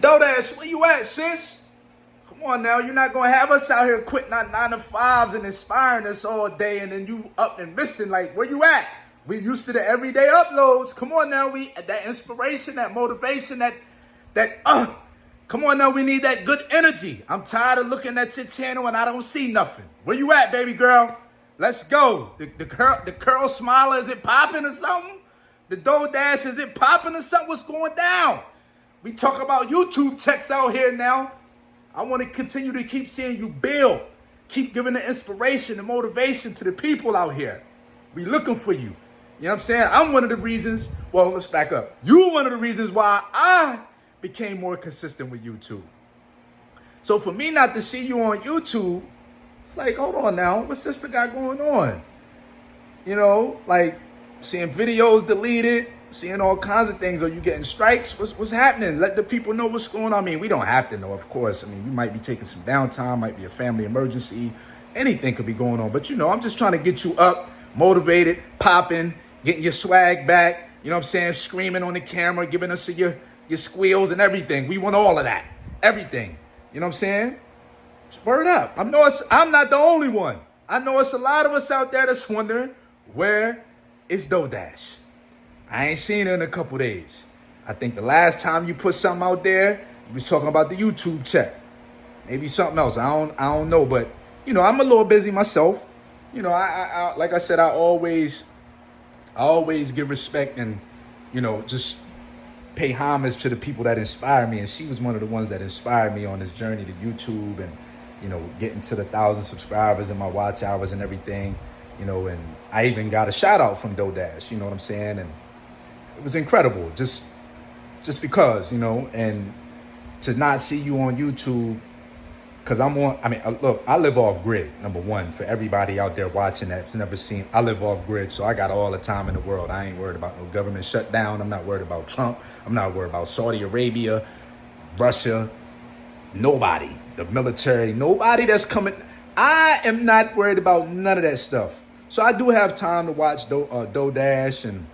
DoughDash, where you at, sis? Come on now, you're not gonna have us out here quitting our 9 to 5s and inspiring us all day, and then you up and missing. Like, where you at? We used to the everyday uploads. Come on now, we that inspiration, that motivation, come on now, we need that good energy. I'm tired of looking at your channel and I don't see nothing. Where you at, baby girl? Let's go. The curl smiler, is it popping or something? The DoughDash, is it popping or something? What's going down? We talk about YouTube techs out here now. I want to continue to keep seeing you build. Keep giving the inspiration and motivation to the people out here. We looking for you. You know what I'm saying? I'm one of the reasons, well, let's back up. You one of the reasons why I became more consistent with YouTube. So for me not to see you on YouTube, it's like, hold on now, what's sister got going on? You know, like seeing videos deleted, seeing all kinds of things. Are you getting strikes? What's happening? Let the people know what's going on. I mean, we don't have to know, of course. I mean, you might be taking some downtime, might be a family emergency. Anything could be going on. But, you know, I'm just trying to get you up, motivated, popping, getting your swag back. You know what I'm saying? Screaming on the camera, giving us your squeals and everything. We want all of that. Everything. You know what I'm saying? Just word up. I'm not the only one. I know it's a lot of us out there that's wondering, where is DoughDash? I ain't seen her in a couple days. I think the last time you put something out there, you was talking about the YouTube check. Maybe something else. I don't know. But, you know, I'm a little busy myself. You know, I like I said, I always give respect and, you know, just pay homage to the people that inspire me. And she was one of the ones that inspired me on this journey to YouTube and, you know, getting to the 1,000 subscribers and my watch hours and everything, you know, and I even got a shout out from DoughDash, you know what I'm saying? And it was incredible just because, you know, and to not see you on YouTube, because look, I live off grid, number one, for everybody out there watching that's never seen. I live off grid, so I got all the time in the world. I ain't worried about no government shutdown. I'm not worried about Trump. I'm not worried about Saudi Arabia, Russia, nobody, the military, nobody that's coming. I am not worried about none of that stuff. So I do have time to watch DoughDash and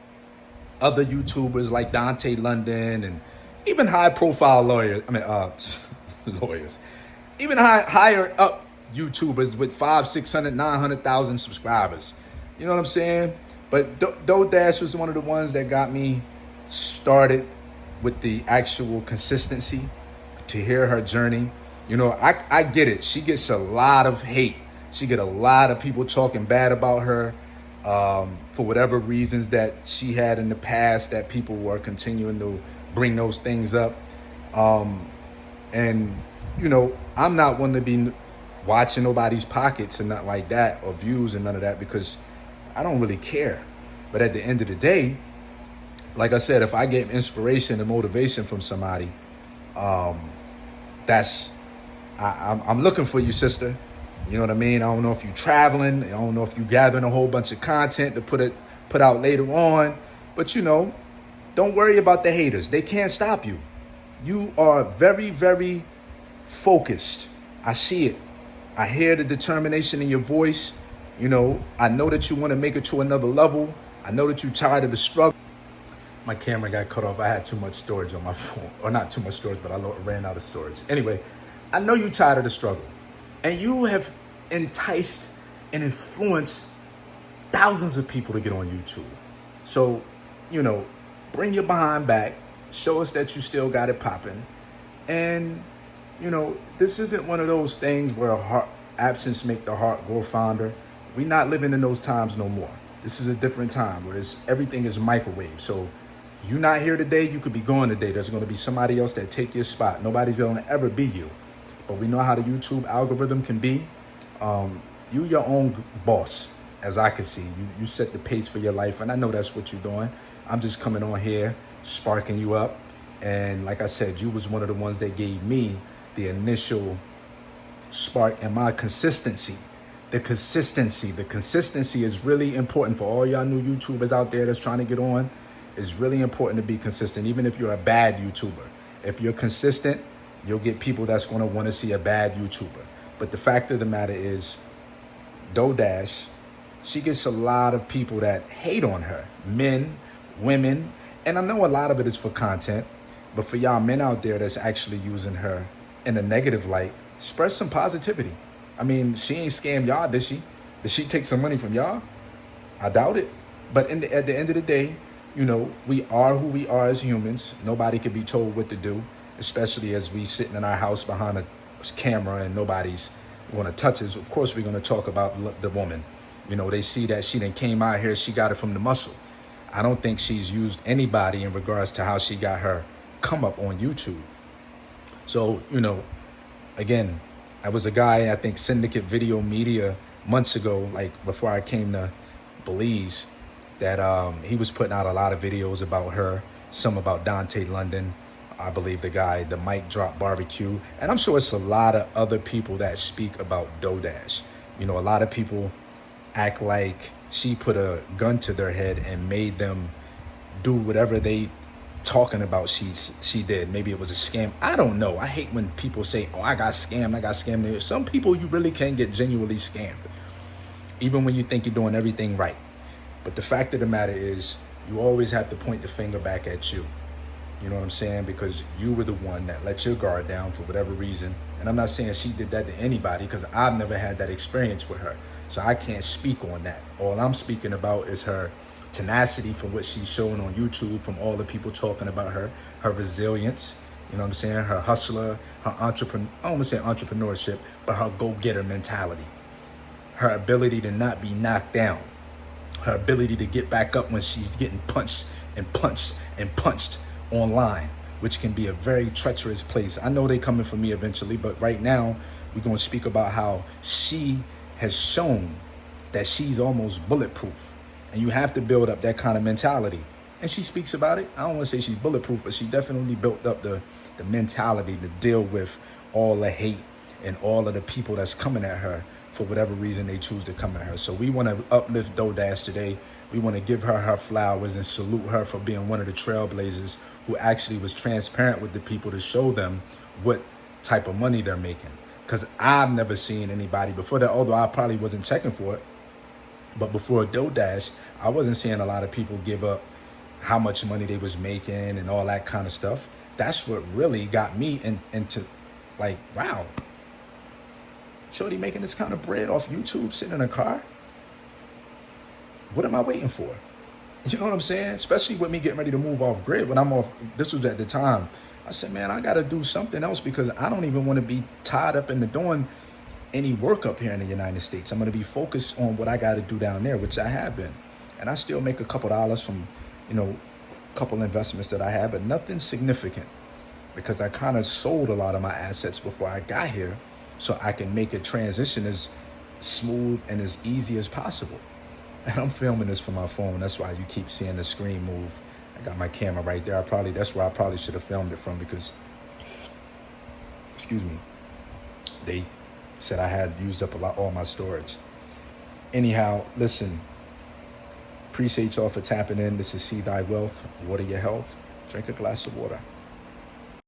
other YouTubers like Dante London and even high-profile lawyers. Lawyers. Even higher up YouTubers with 500, 600, 900,000 subscribers. You know what I'm saying? But DoughDash was one of the ones that got me started with the actual consistency, to hear her journey. You know, I get it. She gets a lot of hate. She get a lot of people talking bad about her for whatever reasons that she had in the past, that people were continuing to bring those things up. And, you know, I'm not one to be watching nobody's pockets and not like that, or views and none of that, because I don't really care. But at the end of the day, like I said, if I get inspiration and motivation from somebody, I'm looking for you, sister. You know what I mean? I don't know if you're traveling. I don't know if you're gathering a whole bunch of content to put out later on. But, you know, don't worry about the haters. They can't stop you. You are very, very focused. I see it. I hear the determination in your voice. You know, I know that you want to make it to another level. I know that you're tired of the struggle. My camera got cut off. I had too much storage on my phone. Or not too much storage, but I ran out of storage. Anyway, I know you're tired of the struggle. And you have enticed and influenced thousands of people to get on YouTube. So, you know, bring your behind back. Show us that you still got it popping. And, you know, this isn't one of those things where absence make the heart grow fonder. We're not living in those times no more. This is a different time where everything is microwave. So you're not here today, you could be gone today. There's going to be somebody else that take your spot. Nobody's going to ever be you. But we know how the YouTube algorithm can be. You your own boss, as I can see. You set the pace for your life, and I know that's what you're doing. I'm just coming on here, sparking you up. And like I said, you was one of the ones that gave me the initial spark and my consistency. The consistency is really important for all y'all new YouTubers out there that's trying to get on. It's really important to be consistent, even if you're a bad YouTuber. If you're consistent, you'll get people that's going to want to see a bad YouTuber. But the fact of the matter is, DoughDash, she gets a lot of people that hate on her. Men, women, and I know a lot of it is for content. But for y'all men out there that's actually using her in a negative light, spread some positivity. I mean, she ain't scammed y'all, did she? Did she take some money from y'all? I doubt it. But at the end of the day, you know, we are who we are as humans. Nobody can be told what to do, especially as we sitting in our house behind a camera and nobody's going to touch us. Of course, we're going to talk about the woman. You know, they see that she done came out here, she got it from the muscle. I don't think she's used anybody in regards to how she got her come up on YouTube. So, you know, again, I was a guy, I think Syndicate Video Media months ago, like before I came to Belize, that he was putting out a lot of videos about her, some about Dante London, I believe the Mic Drop Barbecue. And I'm sure it's a lot of other people that speak about DoughDash. You know, a lot of people act like she put a gun to their head and made them do whatever they talking about she did. Maybe it was a scam. I don't know. I hate when people say, oh, I got scammed. Some people you really can get genuinely scammed, even when you think you're doing everything right. But the fact of the matter is, you always have to point the finger back at you. You know what I'm saying? Because you were the one that let your guard down for whatever reason. And I'm not saying she did that to anybody, because I've never had that experience with her. So I can't speak on that. All I'm speaking about is her tenacity from what she's showing on YouTube, from all the people talking about her resilience, you know what I'm saying? Her hustler, her I don't want to say entrepreneurship, but her go-getter mentality. Her ability to not be knocked down. Her ability to get back up when she's getting punched online, which can be a very treacherous place. I know they coming for me eventually, but right now we're going to speak about how she has shown that she's almost bulletproof. And you have to build up that kind of mentality. And she speaks about it. I don't want to say she's bulletproof, but she definitely built up the mentality to deal with all the hate and all of the people that's coming at her for whatever reason they choose to come at her. So we want to uplift DoughDash today. We want to give her flowers and salute her for being one of the trailblazers who actually was transparent with the people to show them what type of money they're making. Because I've never seen anybody before that, although I probably wasn't checking for it. But before DoughDash, I wasn't seeing a lot of people give up how much money they was making and all that kind of stuff. That's what really got me into like, wow, shorty making this kind of bread off YouTube, sitting in a car? What am I waiting for? You know what I'm saying? Especially with me getting ready to move off grid. When I'm off, this was at the time, I said, man, I got to do something else, because I don't even want to be tied up into doing any work up here in the United States. I'm going to be focused on what I got to do down there, which I have been. And I still make a couple dollars from, you know, a couple investments that I have, but nothing significant, because I kind of sold a lot of my assets before I got here, so I can make a transition as smooth and as easy as possible. And I'm filming this from my phone. That's why you keep seeing the screen move. I got my camera right there. That's where I probably should have filmed it from, because, excuse me, they said I had used up all my storage. Anyhow, listen, appreciate y'all for tapping in. This is See Thy Wealth, water your health. Drink a glass of water.